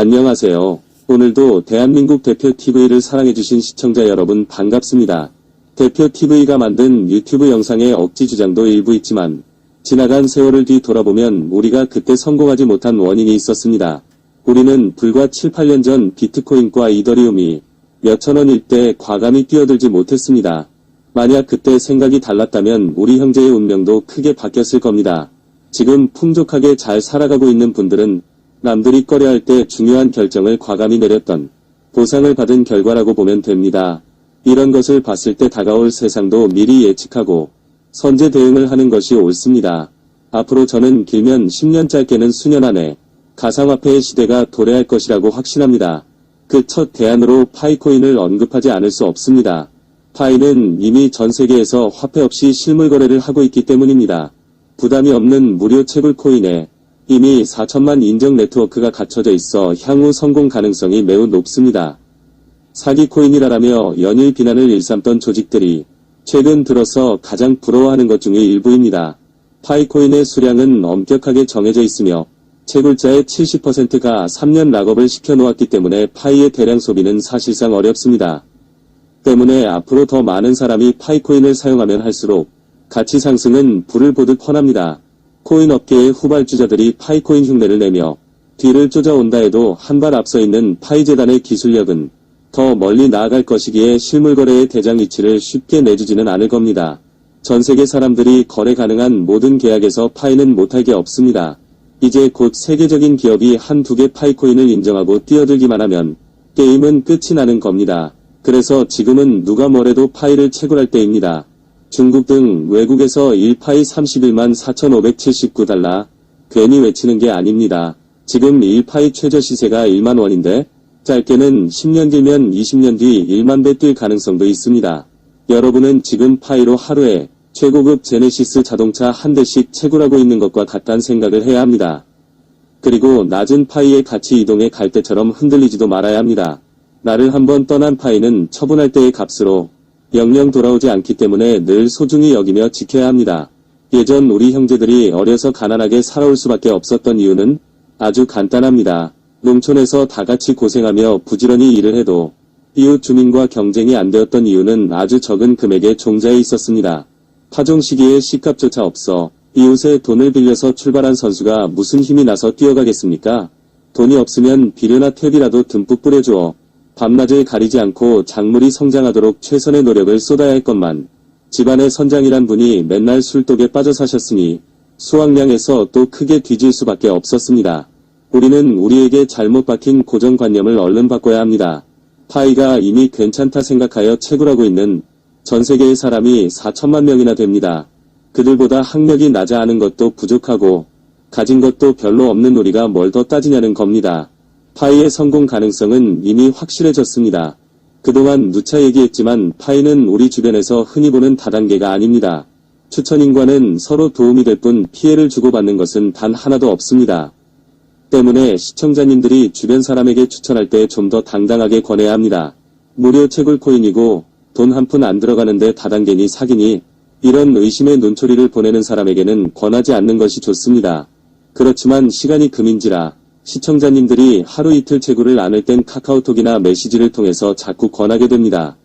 안녕하세요. 오늘도 대한민국 대표TV를 사랑해주신 시청자 여러분 반갑습니다. 대표TV가 만든 유튜브 영상의 억지 주장도 일부 있지만 지나간 세월을 뒤돌아보면 우리가 그때 성공하지 못한 원인이 있었습니다. 우리는 불과 7, 8년 전 비트코인과 이더리움이 몇천 원일 때 과감히 뛰어들지 못했습니다. 만약 그때 생각이 달랐다면 우리 형제의 운명도 크게 바뀌었을 겁니다. 지금 풍족하게 잘 살아가고 있는 분들은 남들이 꺼려할 때 중요한 결정을 과감히 내렸던 보상을 받은 결과라고 보면 됩니다. 이런 것을 봤을 때 다가올 세상도 미리 예측하고 선제 대응을 하는 것이 옳습니다. 앞으로 저는 길면 10년 짧게는 수년 안에 가상화폐의 시대가 도래할 것이라고 확신합니다. 그 첫 대안으로 파이코인을 언급하지 않을 수 없습니다. 파이는 이미 전 세계에서 화폐 없이 실물 거래를 하고 있기 때문입니다. 부담이 없는 무료 채굴 코인에 이미 4천만 인정 네트워크가 갖춰져 있어 향후 성공 가능성이 매우 높습니다. 사기 코인이라며 연일 비난을 일삼던 조직들이 최근 들어서 가장 부러워하는 것 중의 일부입니다. 파이코인의 수량은 엄격하게 정해져 있으며 채굴자의 70%가 3년 락업을 시켜놓았기 때문에 파이의 대량 소비는 사실상 어렵습니다. 때문에 앞으로 더 많은 사람이 파이코인을 사용하면 할수록 가치 상승은 불을 보듯 뻔합니다. 코인 업계의 후발주자들이 파이코인 흉내를 내며 뒤를 쫓아온다 해도 한 발 앞서 있는 파이재단의 기술력은 더 멀리 나아갈 것이기에 실물거래의 대장 위치를 쉽게 내주지는 않을 겁니다. 전 세계 사람들이 거래 가능한 모든 계약에서 파이는 못할 게 없습니다. 이제 곧 세계적인 기업이 한두 개 파이코인을 인정하고 뛰어들기만 하면 게임은 끝이 나는 겁니다. 그래서 지금은 누가 뭐래도 파이를 채굴할 때입니다. 중국 등 외국에서 1파이 31만 4,579달러 괜히 외치는 게 아닙니다. 지금 1파이 최저 시세가 1만 원인데 짧게는 10년 길면 20년 뒤 1만 배 뛸 가능성도 있습니다. 여러분은 지금 파이로 하루에 최고급 제네시스 자동차 한 대씩 채굴하고 있는 것과 같다는 생각을 해야 합니다. 그리고 낮은 파이의 가치 이동의 갈대처럼 흔들리지도 말아야 합니다. 나를 한번 떠난 파이는 처분할 때의 값으로 영영 돌아오지 않기 때문에 늘 소중히 여기며 지켜야 합니다. 예전 우리 형제들이 어려서 가난하게 살아올 수밖에 없었던 이유는 아주 간단합니다. 농촌에서 다 같이 고생하며 부지런히 일을 해도 이웃 주민과 경쟁이 안 되었던 이유는 아주 적은 금액의 종자에 있었습니다. 파종 시기에 씨값조차 없어 이웃의 돈을 빌려서 출발한 선수가 무슨 힘이 나서 뛰어가겠습니까? 돈이 없으면 비료나 퇴비라도 듬뿍 뿌려주어 밤낮을 가리지 않고 작물이 성장하도록 최선의 노력을 쏟아야 할 것만 집안의 선장이란 분이 맨날 술독에 빠져 사셨으니 수확량에서 또 크게 뒤질 수밖에 없었습니다. 우리는 우리에게 잘못 박힌 고정관념을 얼른 바꿔야 합니다. 파이가 이미 괜찮다 생각하여 채굴하고 있는 전 세계의 사람이 4천만 명이나 됩니다. 그들보다 학력이 낮아 하는 것도 부족하고 가진 것도 별로 없는 우리가 뭘 더 따지냐는 겁니다. 파이의 성공 가능성은 이미 확실해졌습니다. 그동안 누차 얘기했지만 파이는 우리 주변에서 흔히 보는 다단계가 아닙니다. 추천인과는 서로 도움이 될 뿐 피해를 주고받는 것은 단 하나도 없습니다. 때문에 시청자님들이 주변 사람에게 추천할 때 좀 더 당당하게 권해야 합니다. 무료 채굴 코인이고 돈 한 푼 안 들어가는데 다단계니 사기니 이런 의심의 눈초리를 보내는 사람에게는 권하지 않는 것이 좋습니다. 그렇지만 시간이 금인지라 시청자님들이 하루 이틀 채굴을 안 할 땐 카카오톡이나 메시지를 통해서 자꾸 권하게 됩니다.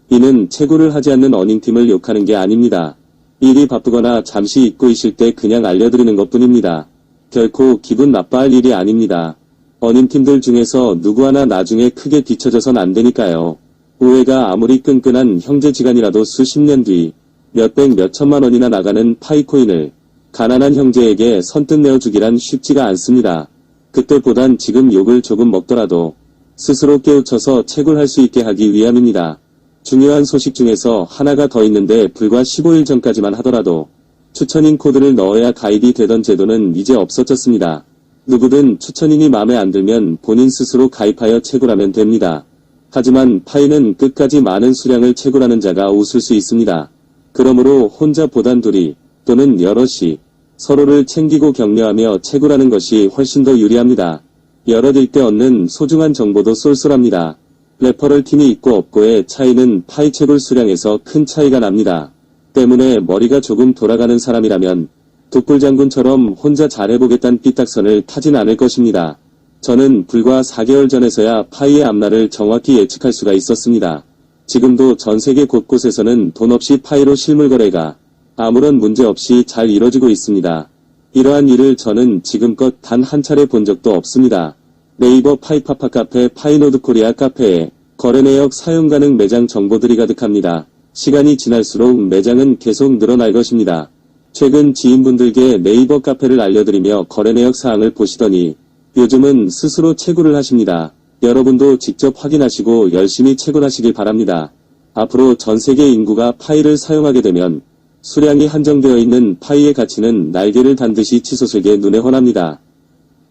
이는 채굴을 하지 않는 어닝팀을 욕하는 게 아닙니다. 일이 바쁘거나 잠시 잊고 있을 때 그냥 알려드리는 것뿐입니다. 결코 기분 나빠할 일이 아닙니다. 어닝팀들 중에서 누구 하나 나중에 크게 뒤처져선 안 되니까요. 우애가 아무리 끈끈한 형제지간이라도 수십 년 뒤 몇백 몇천만 원이나 나가는 파이코인을 가난한 형제에게 선뜻 내어주기란 쉽지가 않습니다. 그때보단 지금 욕을 조금 먹더라도 스스로 깨우쳐서 채굴할 수 있게 하기 위함입니다. 중요한 소식 중에서 하나가 더 있는데 불과 15일 전까지만 하더라도 추천인 코드를 넣어야 가입이 되던 제도는 이제 없어졌습니다. 누구든 추천인이 마음에 안 들면 본인 스스로 가입하여 채굴하면 됩니다. 하지만 파이는 끝까지 많은 수량을 채굴하는 자가 웃을 수 있습니다. 그러므로 혼자 보단 둘이 또는 여럿이 서로를 챙기고 격려하며 채굴하는 것이 훨씬 더 유리합니다. 열어들 때 얻는 소중한 정보도 쏠쏠합니다. 레퍼럴 팀이 있고 없고의 차이는 파이 채굴 수량에서 큰 차이가 납니다. 때문에 머리가 조금 돌아가는 사람이라면 독불장군처럼 혼자 잘해보겠다는 삐딱선을 타진 않을 것입니다. 저는 불과 4개월 전에서야 파이의 앞날을 정확히 예측할 수가 있었습니다. 지금도 전 세계 곳곳에서는 돈 없이 파이로 실물 거래가 아무런 문제 없이 잘 이뤄지고 있습니다. 이러한 일을 저는 지금껏 단 한 차례 본 적도 없습니다. 네이버 파이파파 카페 파이노드코리아 카페에 거래 내역 사용 가능 매장 정보들이 가득합니다. 시간이 지날수록 매장은 계속 늘어날 것입니다. 최근 지인분들께 네이버 카페를 알려드리며 거래 내역 사항을 보시더니 요즘은 스스로 채굴을 하십니다. 여러분도 직접 확인하시고 열심히 채굴하시길 바랍니다. 앞으로 전 세계 인구가 파이를 사용하게 되면 수량이 한정되어 있는 파이의 가치는 날개를 단 듯이 치솟을게 눈에 훤합니다.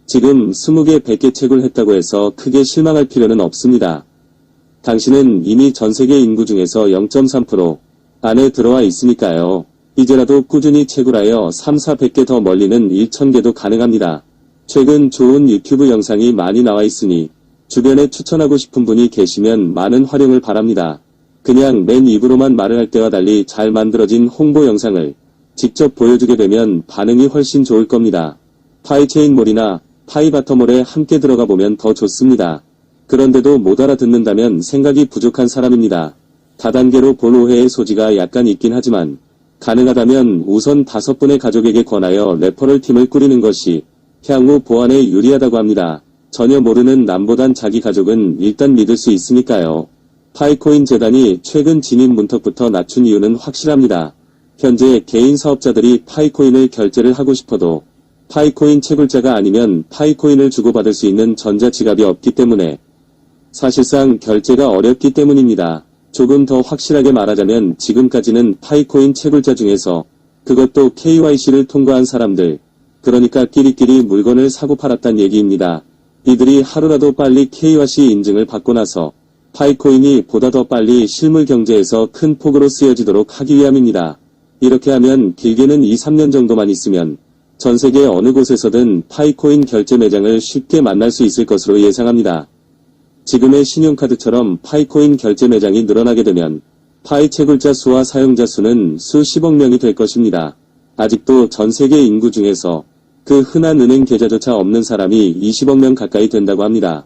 지금 20개, 100개 채굴했다고 해서 크게 실망할 필요는 없습니다. 당신은 이미 전 세계 인구 중에서 0.3% 안에 들어와 있으니까요. 이제라도 꾸준히 채굴하여 3, 4, 100개 더 멀리는 1000개도 가능합니다. 최근 좋은 유튜브 영상이 많이 나와 있으니 주변에 추천하고 싶은 분이 계시면 많은 활용을 바랍니다. 그냥 맨 입으로만 말을 할 때와 달리 잘 만들어진 홍보 영상을 직접 보여주게 되면 반응이 훨씬 좋을 겁니다. 파이체인몰이나 파이바터몰에 함께 들어가 보면 더 좋습니다. 그런데도 못 알아듣는다면 생각이 부족한 사람입니다. 다단계로 본 오해의 소지가 약간 있긴 하지만 가능하다면 우선 5분의 가족에게 권하여 레퍼럴 팀을 꾸리는 것이 향후 보안에 유리하다고 합니다. 전혀 모르는 남보단 자기 가족은 일단 믿을 수 있으니까요. 파이코인 재단이 최근 진입 문턱부터 낮춘 이유는 확실합니다. 현재 개인 사업자들이 파이코인을 결제를 하고 싶어도 파이코인 채굴자가 아니면 파이코인을 주고받을 수 있는 전자지갑이 없기 때문에 사실상 결제가 어렵기 때문입니다. 조금 더 확실하게 말하자면 지금까지는 파이코인 채굴자 중에서 그것도 KYC를 통과한 사람들, 그러니까 끼리끼리 물건을 사고 팔았단 얘기입니다. 이들이 하루라도 빨리 KYC 인증을 받고 나서 파이코인이 보다 더 빨리 실물 경제에서 큰 폭으로 쓰여지도록 하기 위함입니다. 이렇게 하면 길게는 2, 3년 정도만 있으면 전 세계 어느 곳에서든 파이코인 결제 매장을 쉽게 만날 수 있을 것으로 예상합니다. 지금의 신용카드처럼 파이코인 결제 매장이 늘어나게 되면 파이 채굴자 수와 사용자 수는 수십억 명이 될 것입니다. 아직도 전 세계 인구 중에서 그 흔한 은행 계좌조차 없는 사람이 20억 명 가까이 된다고 합니다.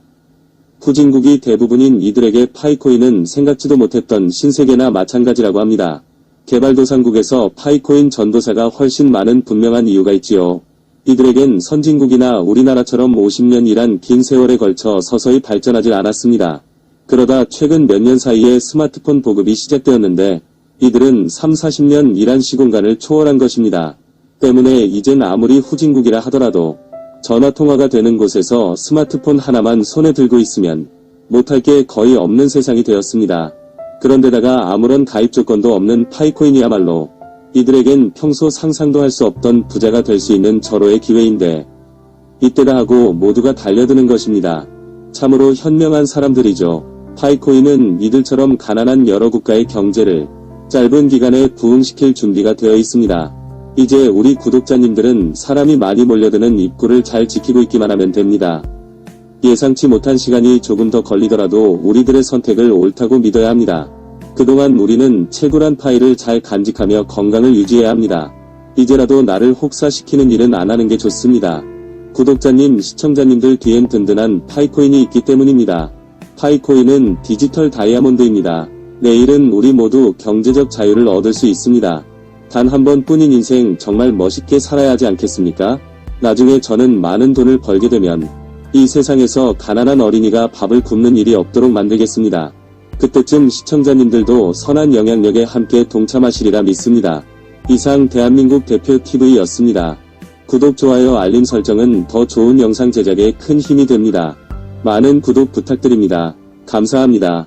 후진국이 대부분인 이들에게 파이코인은 생각지도 못했던 신세계나 마찬가지라고 합니다. 개발도상국에서 파이코인 전도사가 훨씬 많은 분명한 이유가 있지요. 이들에겐 선진국이나 우리나라처럼 50년 이란 긴 세월에 걸쳐 서서히 발전하지 않았습니다. 그러다 최근 몇 년 사이에 스마트폰 보급이 시작되었는데 이들은 3, 40년 이란 시공간을 초월한 것입니다. 때문에 이젠 아무리 후진국이라 하더라도 전화통화가 되는 곳에서 스마트폰 하나만 손에 들고 있으면 못할 게 거의 없는 세상이 되었습니다. 그런데다가 아무런 가입 조건도 없는 파이코인이야말로 이들에겐 평소 상상도 할 수 없던 부자가 될 수 있는 절호의 기회인데 이때다 하고 모두가 달려드는 것입니다. 참으로 현명한 사람들이죠. 파이코인은 이들처럼 가난한 여러 국가의 경제를 짧은 기간에 부흥시킬 준비가 되어 있습니다. 이제 우리 구독자님들은 사람이 많이 몰려드는 입구를 잘 지키고 있기만 하면 됩니다. 예상치 못한 시간이 조금 더 걸리더라도 우리들의 선택을 옳다고 믿어야 합니다. 그동안 우리는 채굴한 파이를 잘 간직하며 건강을 유지해야 합니다. 이제라도 나를 혹사시키는 일은 안 하는 게 좋습니다. 구독자님, 시청자님들 뒤엔 든든한 파이코인이 있기 때문입니다. 파이코인은 디지털 다이아몬드입니다. 내일은 우리 모두 경제적 자유를 얻을 수 있습니다. 단 한 번뿐인 인생 정말 멋있게 살아야 하지 않겠습니까? 나중에 저는 많은 돈을 벌게 되면 이 세상에서 가난한 어린이가 밥을 굶는 일이 없도록 만들겠습니다. 그때쯤 시청자님들도 선한 영향력에 함께 동참하시리라 믿습니다. 이상 대한민국 대표 TV였습니다. 구독, 좋아요, 알림 설정은 더 좋은 영상 제작에 큰 힘이 됩니다. 많은 구독 부탁드립니다. 감사합니다.